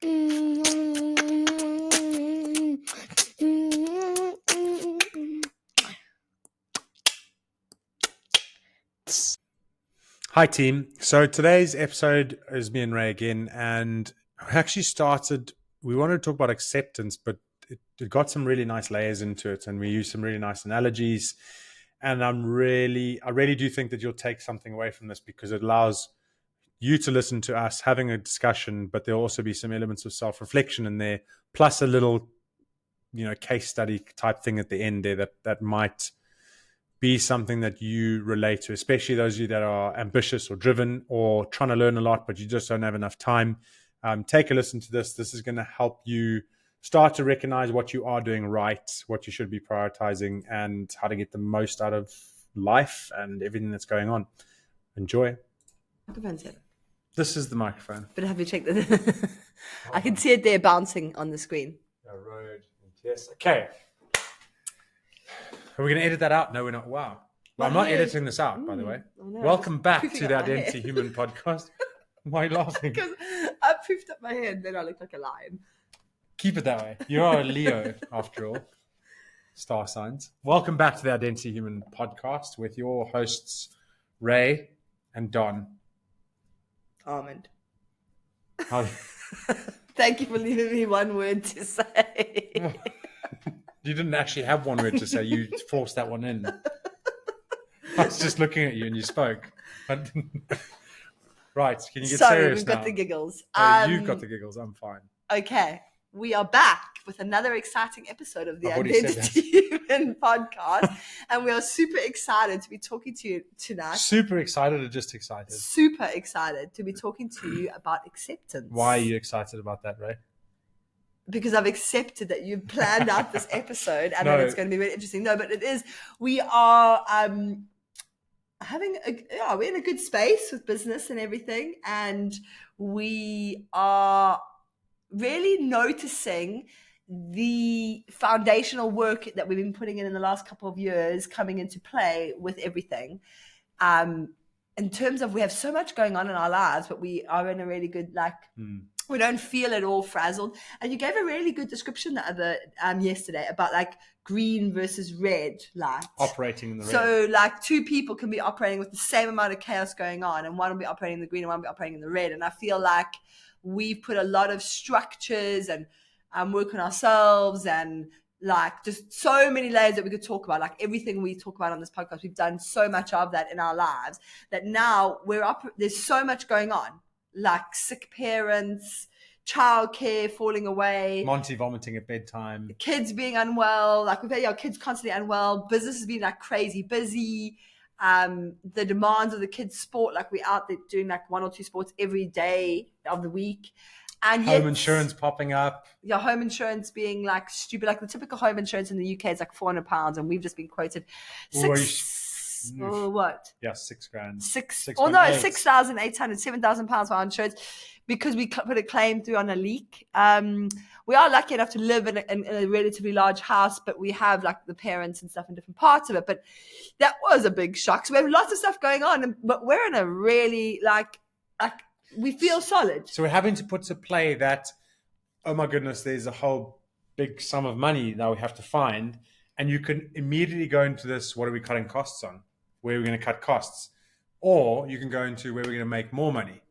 Hi team. So today's episode is me and Ray again, and we actually we wanted to talk about acceptance, but it got some really nice layers into it, and we used some really nice analogies. And I really do think that you'll take something away from this, because it allows you to listen to us having a discussion, but there'll also be some elements of self-reflection in there, plus a little, case study type thing at the end there that might be something that you relate to, especially those of you that are ambitious or driven or trying to learn a lot, but you just don't have enough time. Take a listen to this. This is going to help you start to recognize what you are doing right, what you should be prioritizing, and how to get the most out of life and everything that's going on. Enjoy. Microphone's here. This is the microphone. But have you checked that? I can see it there bouncing on the screen. Road. Yes. Okay. Are we going to edit that out? No, we're not. Wow. Well, I'm not editing this out, by the way. No, welcome back to the Identity Human podcast. Why are you laughing? Because I poofed up my hair and then I look like a lion. Keep it that way. You are a Leo, after all. Star signs. Welcome back to the Identity Human podcast with your hosts, Ray and Don. Almond. How... Thank you for leaving me one word to say. You didn't actually have one word to say. You forced that one in. I was just looking at you and you spoke. Right. Can you get serious now? Sorry, we've got the giggles. You've got the giggles. I'm fine. Okay. We are back with another exciting episode of the Identity Human podcast. And we are super excited to be talking to you tonight. Super excited or just excited? Super excited to be talking to you about acceptance. Why are you excited about that, Ray? Because I've accepted that you've planned out this episode and that it's going to be really interesting. No, but it is. We are we're in a good space with business and everything, and we are really noticing the foundational work that we've been putting in the last couple of years coming into play with everything. In terms of, we have so much going on in our lives, but we are in a really good, we don't feel at all frazzled. And you gave a really good description the other yesterday about green versus red light. Operating in the red. So two people can be operating with the same amount of chaos going on, and one will be operating in the green and one will be operating in the red. And I feel like we've put a lot of structures and work on ourselves and just so many layers that we could talk about. Everything we talk about on this podcast, we've done so much of that in our lives that now there's so much going on, sick parents, childcare falling away, Monty vomiting at bedtime, kids being unwell. We've had our kids constantly unwell. Business has been crazy busy. The demands of the kids' sport, we're out there doing 1 or 2 sports every day of the week. And home insurance popping up. Yeah, home insurance being stupid. The typical home insurance in the UK is £400, and we've just been quoted what? Yeah, $6,000. £6,800, £7,000 for our insurance because we put a claim through on a leak. We are lucky enough to live in a relatively large house, but we have the parents and stuff in different parts of it. But that was a big shock. So we have lots of stuff going on, but we're in a really we feel solid. So we're having to put to play that, oh my goodness, there's a whole big sum of money that we have to find. And you can immediately go into this, what are we cutting costs on? Where are we going to cut costs? Or you can go into where we're going to make more money.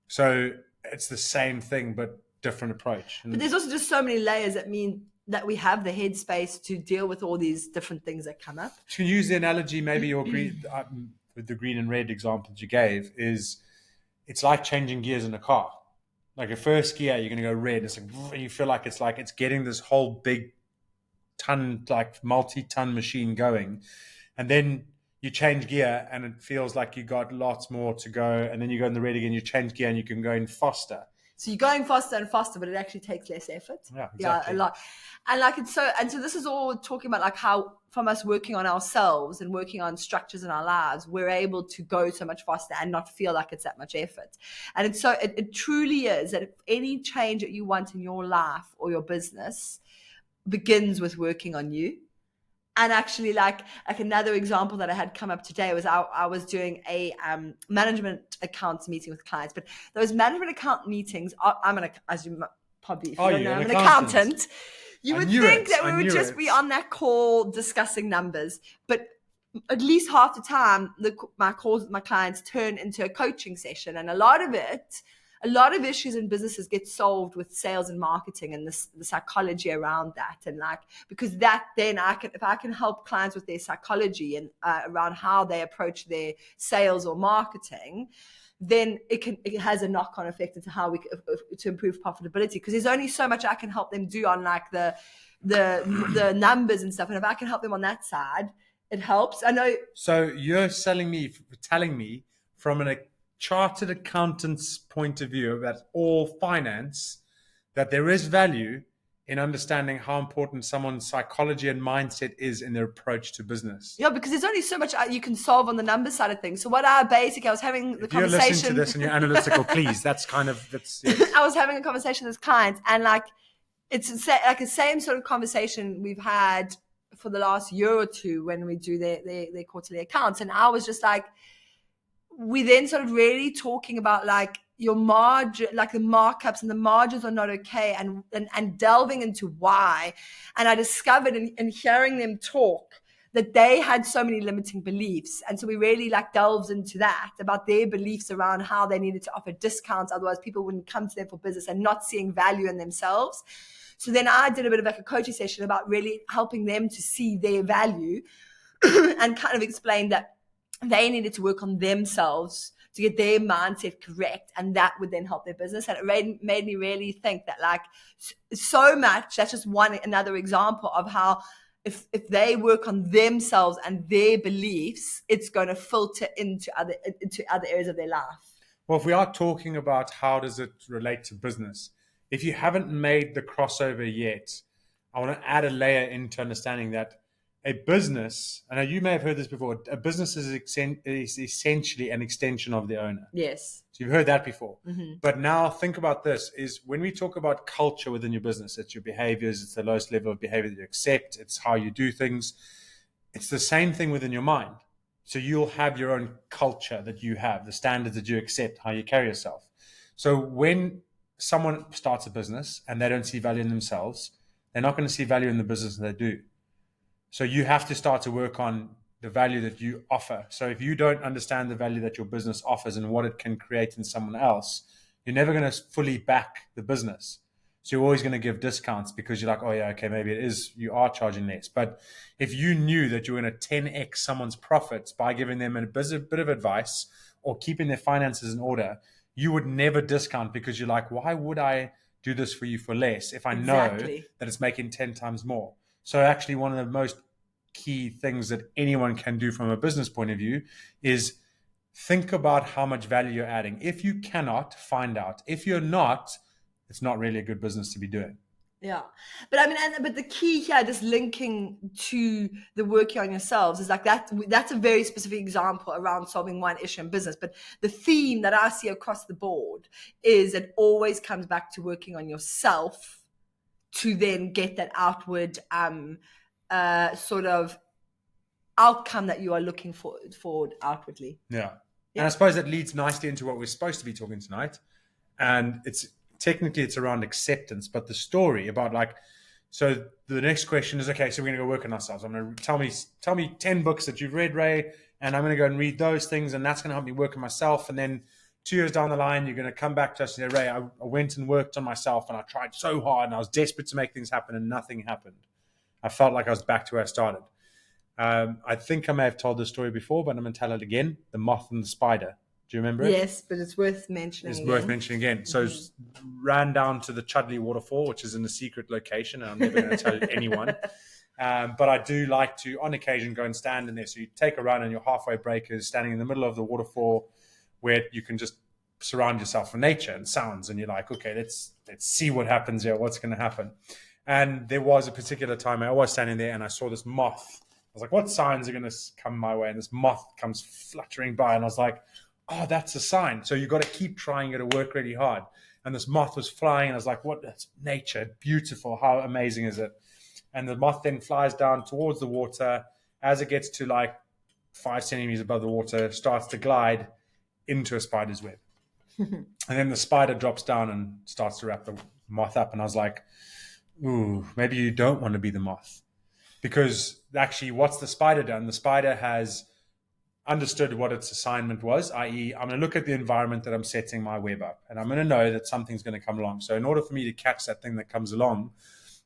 So it's the same thing, but different approach. But there's also just so many layers that mean that we have the headspace to deal with all these different things that come up. To use the analogy, maybe your green, with the green and red example that you gave, is it's like changing gears in a car. A first gear, you're going to go red. It's you feel it's getting this whole big multi-ton machine going. And then you change gear and it feels like you got lots more to go. And then you go in the red again, you change gear and you can go in faster. So you're going faster and faster, but it actually takes less effort. Yeah, exactly. Yeah, a lot. And so this is all talking about how from us working on ourselves and working on structures in our lives, we're able to go so much faster and not feel like it's that much effort. And it truly is that if any change that you want in your life or your business begins with working on you. And actually, another example that I had come up today was I was doing a management accounts meeting with clients. But those management account meetings, as you hobby. If you Are don't you know, an I'm an accountant? accountant. You I would knew think it. that I we would knew just it. be on that call discussing numbers, but at least half the time, my calls with my clients turn into a coaching session, and a lot of issues in businesses get solved with sales and marketing and the psychology around that, and like, because that then if I can help clients with their psychology and around how they approach their sales or marketing, then it has a knock-on effect into how to improve profitability, because there's only so much I can help them do on like the numbers and stuff, and if I can help them on that side, it helps. I know. So you're telling me from a chartered accountant's point of view about all finance that there is value in understanding how important someone's psychology and mindset is in their approach to business. Yeah, because there's only so much you can solve on the number side of things. So what I was having the If you're listening to conversation. this and you're analytical, please, that's yes. I was having a conversation with clients, and like it's like the same sort of conversation we've had for the last year or two when we do their quarterly accounts, and I was just like, we then started really talking about like your margin, like the markups and the margins are not okay, and delving into why. And I discovered in hearing them talk that they had so many limiting beliefs. And so we really like delved into that about their beliefs around how they needed to offer discounts. Otherwise people wouldn't come to them for business, and not seeing value in themselves. So then I did a bit of like a coaching session about really helping them to see their value and kind of explain that they needed to work on themselves to get their mindset correct, and that would then help their business. And it made me really think that like so much, that's just another example of how if they work on themselves and their beliefs, it's going to filter into other areas of their life. Well, if we are talking about how does it relate to business, if you haven't made the crossover yet, I want to add a layer into understanding that a business, and you may have heard this before, a business is essentially an extension of the owner. Yes. So you've heard that before. Mm-hmm. But now think about this, is when we talk about culture within your business, it's your behaviors, it's the lowest level of behavior that you accept, it's how you do things. It's the same thing within your mind. So you'll have your own culture that you have, the standards that you accept, how you carry yourself. So when someone starts a business and they don't see value in themselves, they're not going to see value in the business that they do. So you have to start to work on the value that you offer. So if you don't understand the value that your business offers and what it can create in someone else, you're never going to fully back the business. So you're always going to give discounts because you're like, oh yeah, okay, maybe it is, you are charging less. But if you knew that you were going to 10x someone's profits by giving them a bit of advice or keeping their finances in order, you would never discount, because you're like, why would I do this for you for less if I know that it's making 10 times more? So actually one of the most key things that anyone can do from a business point of view is think about how much value you're adding. If you cannot, find out. If you're not, it's not really a good business to be doing. Yeah. But I mean, but the key here, just linking to the working on yourselves, is like that's a very specific example around solving one issue in business. But the theme that I see across the board is it always comes back to working on yourself to then get that outward sort of outcome that you are looking for outwardly. Yeah. And I suppose that leads nicely into what we're supposed to be talking tonight. And it's around acceptance, but the story about like, so the next question is, okay, so we're going to go work on ourselves. I'm going to tell me 10 books that you've read, Ray, and I'm going to go and read those things, and that's going to help me work on myself. And then 2 years down the line, you're going to come back to us and say, Ray, I went and worked on myself, and I tried so hard, and I was desperate to make things happen, and nothing happened. I felt like I was back to where I started. I think I may have told this story before, but I'm going to tell it again. The Moth and the Spider. Do you remember it? Yes, but it's worth mentioning. It's worth mentioning again. So ran down to the Chudley waterfall, which is in a secret location, and I'm never going to tell anyone. But I do like to, on occasion, go and stand in there. So you take a run, and your halfway breakers standing in the middle of the waterfall, where you can just surround yourself with nature and sounds, and you're like, okay, let's see what happens here. What's going to happen? And there was a particular time I was standing there, and I saw this moth. I was like, what signs are going to come my way? And this moth comes fluttering by, and I was like, oh, that's a sign. So you've got to keep trying it to work really hard. And this moth was flying, and I was like, what? That's nature. Beautiful. How amazing is it? And the moth then flies down towards the water. As it gets to like 5 centimeters above the water, starts to glide into a spider's web. And then the spider drops down and starts to wrap moth up, and I was like, ooh, maybe you don't want to be the moth. Because actually, what's the spider done? The spider has understood what its assignment was, i.e., I'm going to look at the environment that I'm setting my web up, and I'm going to know that something's going to come along. So, in order for me to catch that thing that comes along,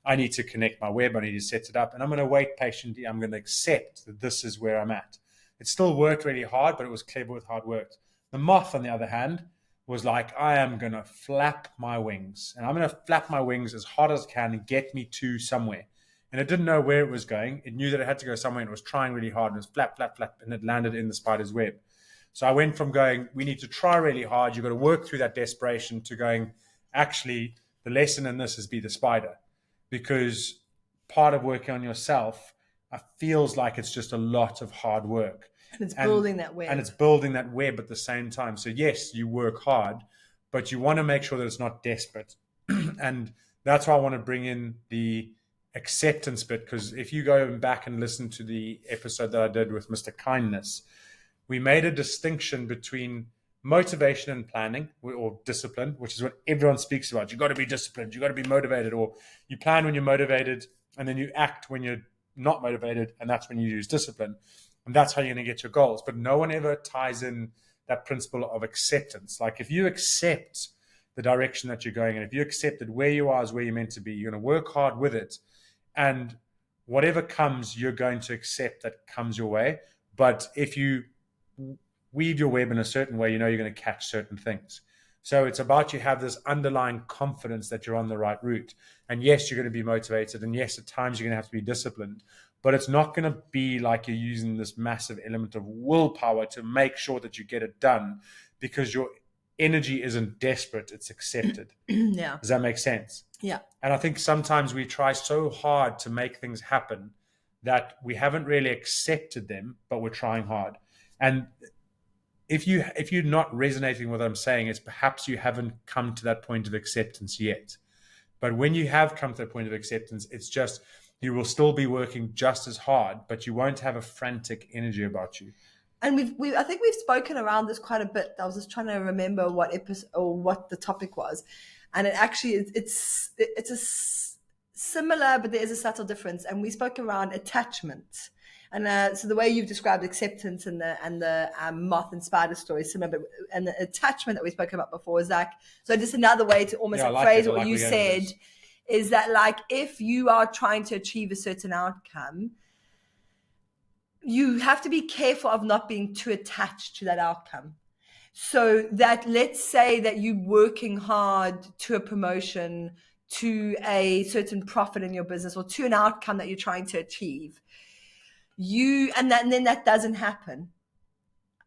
I need to connect my web, I need to set it up, and I'm going to wait patiently. I'm going to accept that this is where I'm at. It still worked really hard, but it was clever with hard work. The moth, on the other hand, was like, I am going to flap my wings, and I'm going to flap my wings as hard as I can and get me to somewhere. And it didn't know where it was going. It knew that it had to go somewhere, and it was trying really hard, and it was flap, flap, flap, and it landed in the spider's web. So I went from going, we need to try really hard, you've got to work through that desperation, to going, actually, the lesson in this is be the spider. Because part of working on yourself feels like it's just a lot of hard work. And it's building that web. And it's building that web at the same time. So yes, you work hard, but you want to make sure that it's not desperate. And that's why I want to bring in the acceptance bit, because if you go back and listen to the episode that I did with Mr. Kindness, we made a distinction between motivation and planning, or discipline, which is what everyone speaks about. You've got to be disciplined, you've got to be motivated, or you plan when you're motivated and then you act when you're not motivated, and that's when you use discipline. And that's how you're going to get your goals. But no one ever ties in that principle of acceptance. Like, if you accept the direction that you're going, and if you accept that where you are is where you're meant to be, you're going to work hard with it, and whatever comes, you're going to accept that comes your way. But if you weave your web in a certain way, you know you're going to catch certain things. So it's about, you have this underlying confidence that you're on the right route. And yes, you're going to be motivated. And yes, at times you're going to have to be disciplined. But it's not going to be like you're using this massive element of willpower to make sure that you get it done, because your energy isn't desperate, it's accepted. Yeah. Does that make sense? Yeah. And I think sometimes we try so hard to make things happen that we haven't really accepted them, but we're trying hard. And if you're not resonating with what I'm saying, it's perhaps you haven't come to that point of acceptance yet. But when you have come to that point of acceptance, it's just, you will still be working just as hard, but you won't have a frantic energy about you. And I think we've spoken around this quite a bit. I was just trying to remember what episode or what the topic was, and it actually it's a similar, but there is a subtle difference. And we spoke around attachment. And so the way you've described acceptance and the moth and spider story is similar, but and the attachment that we spoke about before is like, so just another way to almost phrase what you said is that, like, if you are trying to achieve a certain outcome, you have to be careful of not being too attached to that outcome. So that, let's say that you're working hard to a promotion, to a certain profit in your business, or to an outcome that you're trying to achieve. And then that doesn't happen.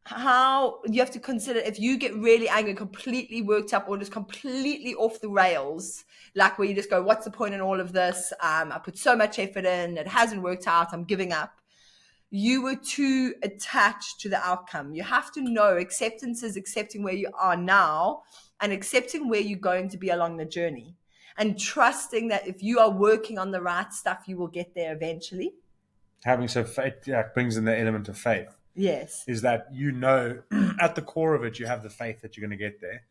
How you have to consider, if you get really angry, completely worked up, or just completely off the rails, like where you just go, what's the point in all of this? I put so much effort in, it hasn't worked out, I'm giving up. You were too attached to the outcome. You have to know acceptance is accepting where you are now and accepting where you're going to be along the journey, and trusting that if you are working on the right stuff, you will get there eventually. Having so faith brings in the element of faith. Yes. Is that, at the core of it, you have the faith that you're going to get there.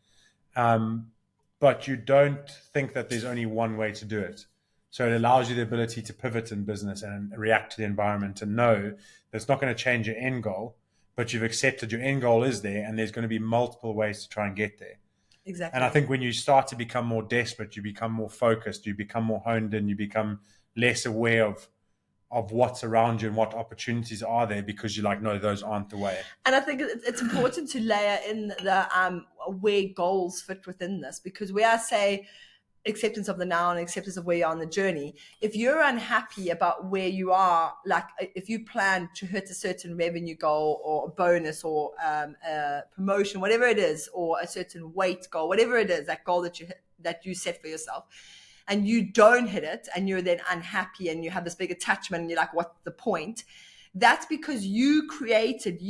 But you don't think that there's only one way to do it. So it allows you the ability to pivot in business and react to the environment, and know that it's not going to change your end goal, but you've accepted your end goal is there, and there's going to be multiple ways to try and get there. Exactly. And I think when you start to become more desperate, you become more focused, you become more honed in, you become less aware of what's around you and what opportunities are there, because you're like, no, those aren't the way. And I think it's important to layer in the where goals fit within this, because where I say acceptance of the now and acceptance of where you are on the journey, if you're unhappy about where you are, like if you plan to hit a certain revenue goal or a bonus or a promotion, whatever it is, or a certain weight goal, whatever it is, that goal that you set for yourself, and you don't hit it, and you're then unhappy and you have this big attachment and you're like, what's the point? That's because you created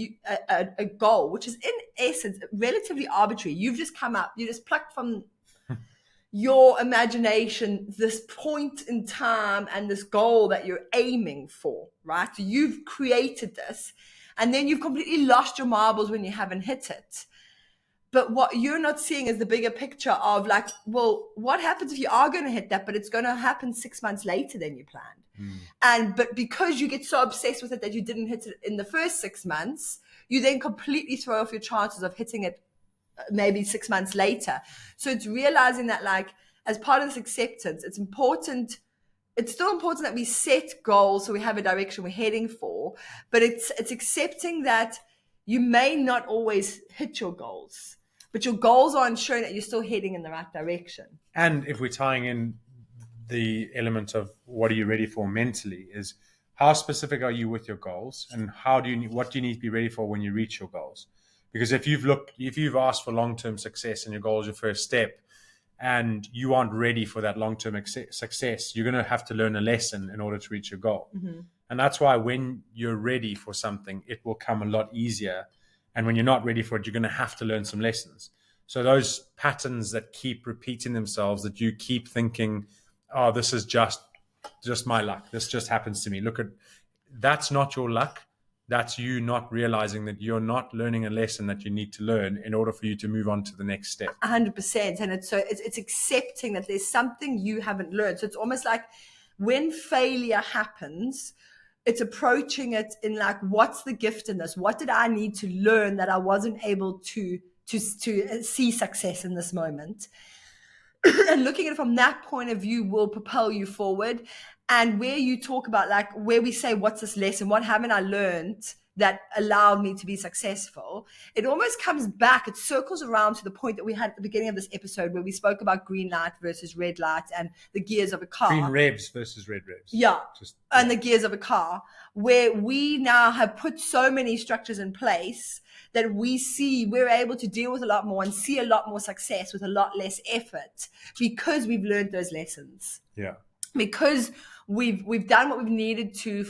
a goal, which is in essence relatively arbitrary. You've just come up, you just plucked from your imagination this point in time and this goal that you're aiming for, right? So you've created this, and then you've completely lost your marbles when you haven't hit it. But what you're not seeing is the bigger picture of like, well, what happens if you are going to hit that, but it's going to happen 6 months later than you planned? But because you get so obsessed with it that you didn't hit it in the first 6 months, you then completely throw off your chances of hitting it maybe 6 months later. So it's realizing that, like, as part of this acceptance, it's important. It's still important that we set goals so we have a direction we're heading for, but it's accepting that you may not always hit your goals, but your goals are ensuring that you're still heading in the right direction. And if we're tying in the element of what are you ready for mentally, is how specific are you with your goals, and what do you need to be ready for when you reach your goals? Because if you've asked for long-term success and your goal is your first step, and you aren't ready for that long-term success, you're going to have to learn a lesson in order to reach your goal. And that's why when you're ready for something, it will come a lot easier. And when you're not ready for it, you're going to have to learn some lessons. So those patterns that keep repeating themselves, that you keep thinking, oh, this is just my luck, this just happens to me. That's not your luck. That's you not realizing that you're not learning a lesson that you need to learn in order for you to move on to the next step. 100%. And it's accepting that there's something you haven't learned. So it's almost like when failure happens, it's approaching it in like, what's the gift in this? What did I need to learn that I wasn't able to see success in this moment? And looking at it from that point of view will propel you forward. And where you talk about, like, where we say, what's this lesson? What haven't I learned that allowed me to be successful? It almost comes back. It circles around to the point that we had at the beginning of this episode where we spoke about green light versus red light and the gears of a car. Green revs versus red revs. Yeah. And the gears of a car, where we now have put so many structures in place that we're able to deal with a lot more and see a lot more success with a lot less effort because we've learned those lessons. Yeah. Because we've done what we've needed to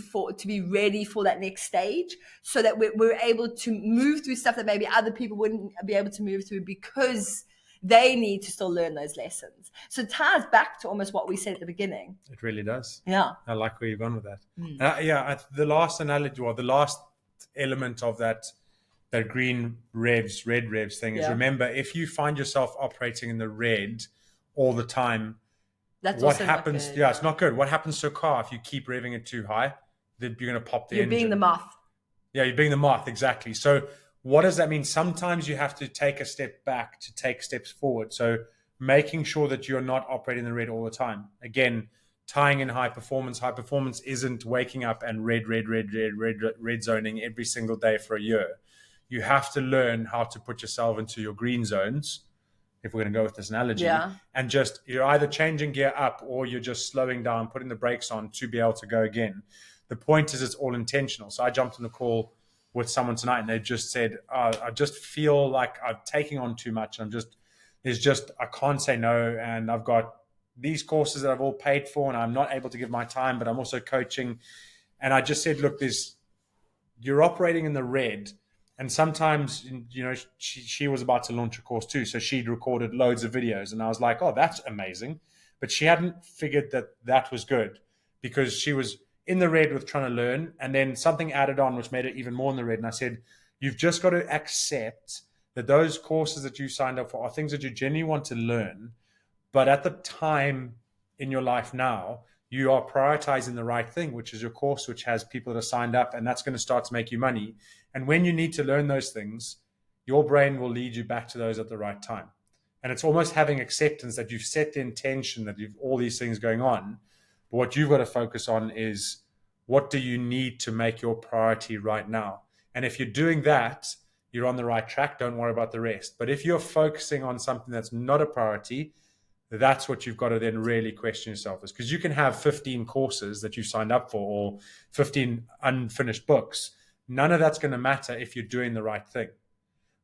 be ready for that next stage, so that we're able to move through stuff that maybe other people wouldn't be able to move through because they need to still learn those lessons. So it ties back to almost what we said at the beginning. It really does. Yeah. I like where you've gone with that. The last analogy, or the last element of that green revs, red revs thing is, remember, if you find yourself operating in the red all the time, what happens? Yeah, it's not good. What happens to a car if you keep revving it too high? Then you're going to pop the engine. You're being the moth. Yeah, you're being the moth, exactly. So what does that mean? Sometimes you have to take a step back to take steps forward. So making sure that you're not operating in the red all the time. Again, tying in high performance. High performance isn't waking up and red zoning every single day for a year. You have to learn how to put yourself into your green zones, if we're going to go with this analogy, and just, you're either changing gear up or you're just slowing down, putting the brakes on to be able to go again. The point is, it's all intentional. So I jumped on a call with someone tonight and they just said, I just feel like I'm taking on too much. I can't say no. And I've got these courses that I've all paid for and I'm not able to give my time, but I'm also coaching. And I just said, look, you're operating in the red. And sometimes, she was about to launch a course too. So she'd recorded loads of videos and I was like, oh, that's amazing. But she hadn't figured that was good, because she was in the red with trying to learn. And then something added on, which made it even more in the red. And I said, you've just got to accept that those courses that you signed up for are things that you genuinely want to learn. But at the time in your life now, you are prioritizing the right thing, which is your course, which has people that are signed up, and that's going to start to make you money. And when you need to learn those things, your brain will lead you back to those at the right time. And it's almost having acceptance that you've set the intention that you've all these things going on. But what you've got to focus on is, what do you need to make your priority right now? And if you're doing that, you're on the right track. Don't worry about the rest. But if you're focusing on something that's not a priority, that's what you've got to then really question yourself, is because you can have 15 courses that you signed up for or 15 unfinished books. None of that's going to matter if you're doing the right thing.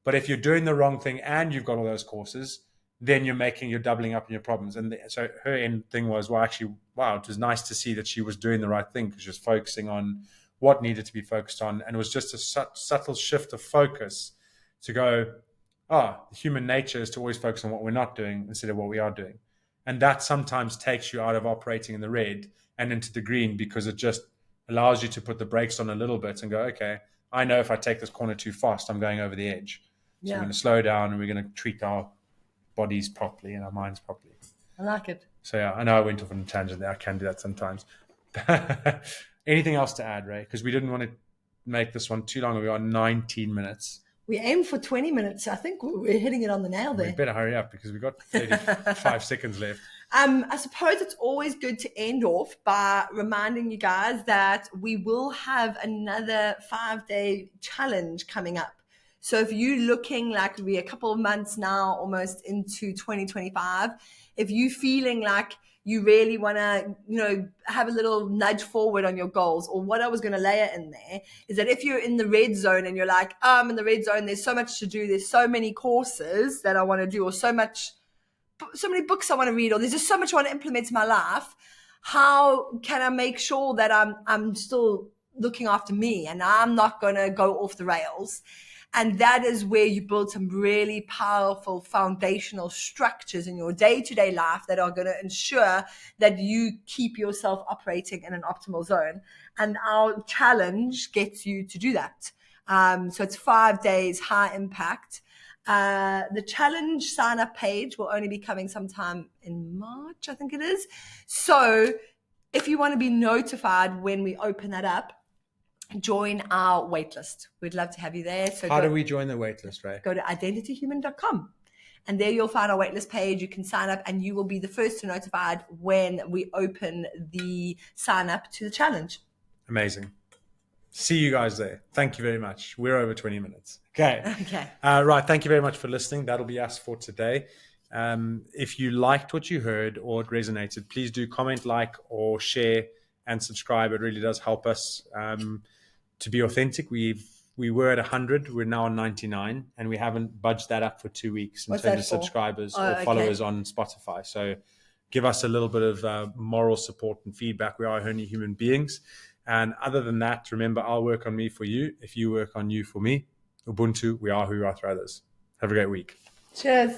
But if you're doing the wrong thing and you've got all those courses, then you're doubling up on your problems. And so her end thing was, well, actually, wow, it was nice to see that she was doing the right thing, because she was focusing on what needed to be focused on. And it was just a subtle shift of focus to go, human nature is to always focus on what we're not doing instead of what we are doing. And that sometimes takes you out of operating in the red and into the green, because it just allows you to put the brakes on a little bit and go, okay, I know if I take this corner too fast, I'm going over the edge. So we're Yeah. going to slow down and we're going to treat our bodies properly and our minds properly. I like it. So yeah, I know I went off on a tangent there. I can do that sometimes. Anything else to add, Ray? Because we didn't want to make this one too long. We are 19 minutes. We aim for 20 minutes. I think we're hitting it on the nail We there. better hurry up because we've got 35 seconds left. I suppose it's always good to end off by reminding you guys that we will have another 5-day challenge coming up. So if you're looking like we're a couple of months now, almost into 2025, if you're feeling like you really want to, have a little nudge forward on your goals, or what I was going to layer in there is that if you're in the red zone and you're like, I'm in the red zone, there's so much to do, there's so many courses that I want to do, or so many books I want to read, or there's just so much I want to implement in my life. How can I make sure that I'm still looking after me and I'm not going to go off the rails? And that is where you build some really powerful foundational structures in your day-to-day life that are going to ensure that you keep yourself operating in an optimal zone. And our challenge gets you to do that. So it's 5 days, high impact. The challenge sign-up page will only be coming sometime in March, I think it is. So if you want to be notified when we open that up, join our waitlist. We'd love to have you there. So how do we join the waitlist, Ray? Go to identityhuman.com. And there you'll find our waitlist page. You can sign up and you will be the first to notified when we open the sign up to the challenge. Amazing. See you guys there. Thank you very much. We're over 20 minutes. Okay. Okay. Right. Thank you very much for listening. That'll be us for today. If you liked what you heard or it resonated, please do comment, like, or share and subscribe. It really does help us to be authentic. We were at 100. We're now on 99, and we haven't budged that up for 2 weeks in terms of subscribers or followers on Spotify. So give us a little bit of moral support and feedback. We are only human beings. And other than that, remember, I'll work on me for you if you work on you for me. Ubuntu, we are who we are for others. Have a great week. Cheers.